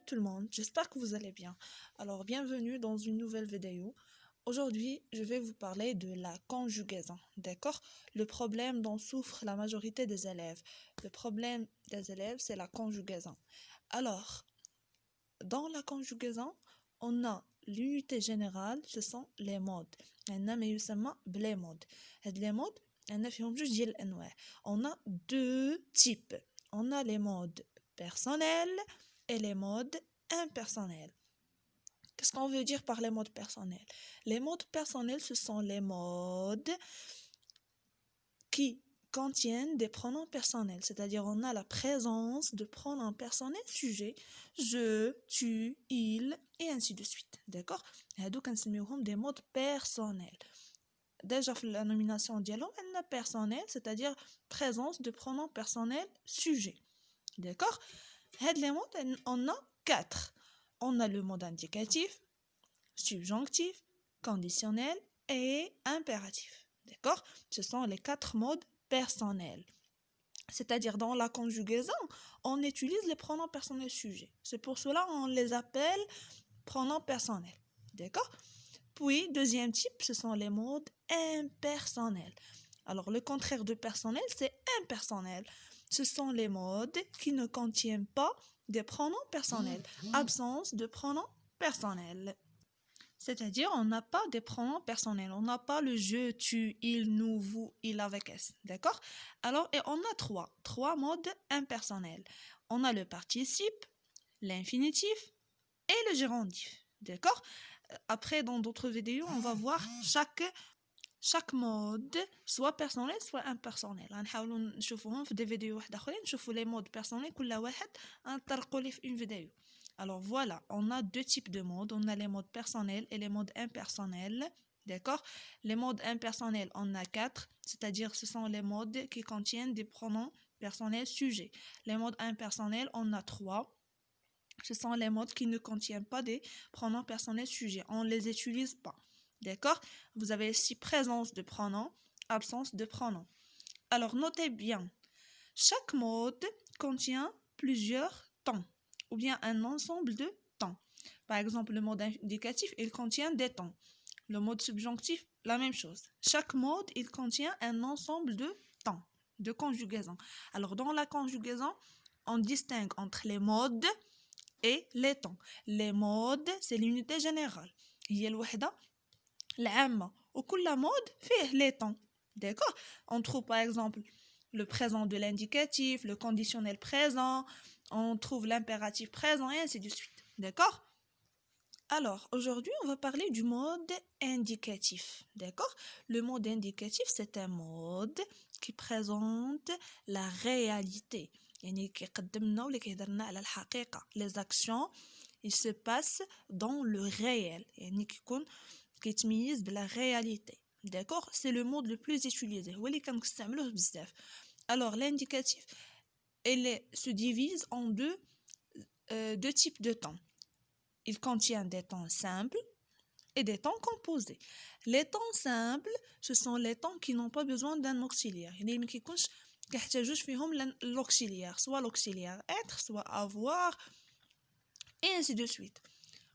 tout le monde, j'espère que vous allez bien. Alors, bienvenue dans une nouvelle vidéo. Aujourd'hui, je vais vous parler de la conjugaison, d'accord? Le problème dont souffre la majorité des élèves. Le problème des élèves, c'est la conjugaison. Alors, dans la conjugaison, on a l'unité générale, ce sont les modes. Les modes. Les modes, on a deux types. On a les modes personnels et les modes impersonnels. Qu'est-ce qu'on veut dire par les modes personnels? Les modes personnels, ce sont les modes qui contiennent des pronoms personnels, c'est-à-dire on a la présence de pronoms personnels sujet, je, tu, il, et ainsi de suite. D'accord? هادو كنسميوهم des modes personnels. Déjà, la nomination dialogue, elle a personnel, c'est-à-dire présence de pronoms personnels sujet. D'accord? Les modes, on a 4. On a le mode indicatif, subjonctif, conditionnel et impératif. D'accord? Ce sont les 4 modes personnels. C'est-à-dire, dans la conjugaison, on utilise les pronoms personnels sujets. C'est pour cela qu'on les appelle pronoms personnels. D'accord? Puis, deuxième type, ce sont les modes impersonnels. Alors, le contraire de personnel, c'est impersonnel. Ce sont les modes qui ne contiennent pas des pronoms personnels. Absence de pronoms personnels. C'est-à-dire, on n'a pas des pronoms personnels. On n'a pas le je, tu, il, nous, vous, il avec S. D'accord? Alors, et on a trois modes impersonnels. On a le participe, l'infinitif et le gérondif. D'accord? Après, dans d'autres vidéos, on va voir chaque mode, soit personnel, soit impersonnel. غنحاولوا نشوفوهم في des vidéos واحدة أخرين نشوفوا les modes personnels كل واحد نطرقوا ليه في une vidéo. Alors voilà, on a deux types de modes. On a les modes personnels et les modes impersonnels. D'accord? Les modes impersonnels, on a 4, c'est-à-dire ce sont les modes qui contiennent des pronoms personnels sujets. Les modes impersonnels, on a 3. Ce sont les modes qui ne contiennent pas des pronoms personnels sujets. On ne les utilise pas. D'accord? Vous avez ici présence de pronoms, absence de pronoms. Alors, notez bien. Chaque mode contient plusieurs temps, ou bien un ensemble de temps. Par exemple, le mode indicatif, il contient des temps. Le mode subjonctif, la même chose. Chaque mode, il contient un ensemble de temps, de conjugaison. Alors, dans la conjugaison, on distingue entre les modes et les temps. Les modes, c'est l'unité générale. هي الوحدة العامة وكل mode فيه les temps. D'accord? On trouve par exemple le présent de l'indicatif, le conditionnel présent, on trouve l'impératif présent et ainsi de suite. D'accord? Alors, aujourd'hui, on va parler du mode indicatif. D'accord? Le mode indicatif, c'est un mode qui présente la réalité. يعني كيقدمنا ولا كيهضرنا على الحقيقة. Les actions, ils se passent dans le réel. يعني كيتميز بلا réalité. D'accord? C'est le mode le plus utilisé. هو اللي كنستعملوه بزاف. Alors, l'indicatif, se divise en deux types de temps. Il contient des temps simples et des temps composés. Les temps simples, ce sont les temps qui n'ont pas besoin d'un auxiliaire. يعني ما كيكونش كيحتاجوش فيهم l'auxiliaire, soit l'auxiliaire être, soit avoir, et ainsi de suite.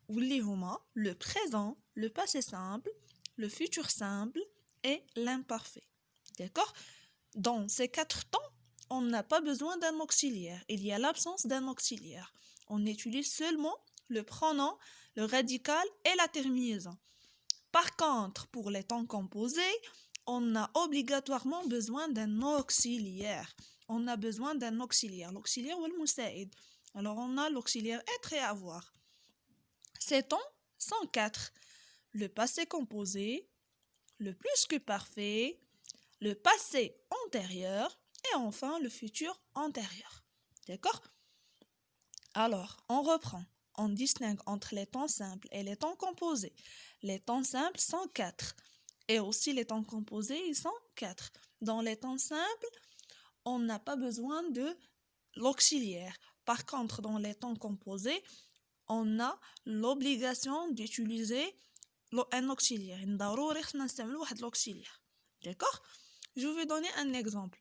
واللي هما le présent, le passé simple, le futur simple et l'imparfait. D'accord? Dans ces 4 temps, on n'a pas besoin d'un auxiliaire. Il y a l'absence d'un auxiliaire. On utilise seulement le pronom, le radical et la terminaison. Par contre, pour les temps composés, on a obligatoirement besoin d'un auxiliaire. On a besoin d'un auxiliaire. L'auxiliaire ou le moussaïd. Alors, on a l'auxiliaire être et avoir. Ces temps sont 4. Le passé composé, le plus que parfait, le passé antérieur et enfin le futur antérieur. D'accord? Alors, on reprend. On distingue entre les temps simples et les temps composés. Les temps simples sont 4. Et aussi les temps composés, ils sont 4. Dans les temps simples, on n'a pas besoin de l'auxiliaire. Par contre, dans les temps composés, on a l'obligation d'utiliser un auxiliaire. D'accord? Je vais donner un exemple.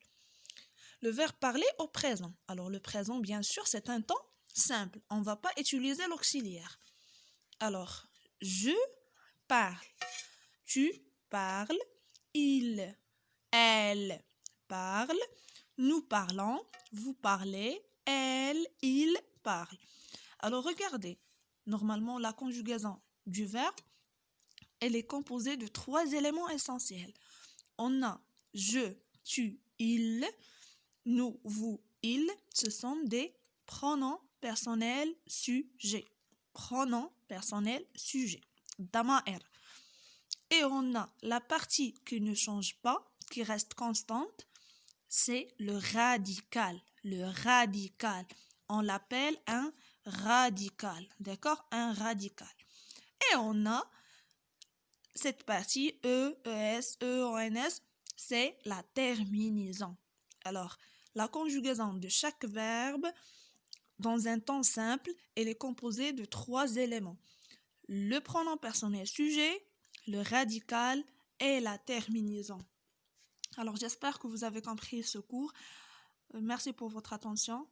Le verbe parler au présent. Alors, le présent, bien sûr, c'est un temps simple. On ne va pas utiliser l'auxiliaire. Alors, je parle, tu parles, il, elle parle, nous parlons, vous parlez, elle, il parle. Alors, regardez, normalement, la conjugaison du verbe, elle est composée de 3 éléments essentiels. On a je, tu, il, nous, vous, il. Ce sont des pronoms personnels sujets. Pronoms personnels sujets. Dama'ir. Et on a la partie qui ne change pas, qui reste constante, c'est le radical. Le radical. On l'appelle un radical. D'accord? Un radical. Et on a cette partie E, ES, EONS, c'est la terminaison. Alors, la conjugaison de chaque verbe dans un temps simple, elle est composée de 3 éléments. Le pronom personnel sujet, le radical et la terminaison. Alors, j'espère que vous avez compris ce cours. Merci pour votre attention.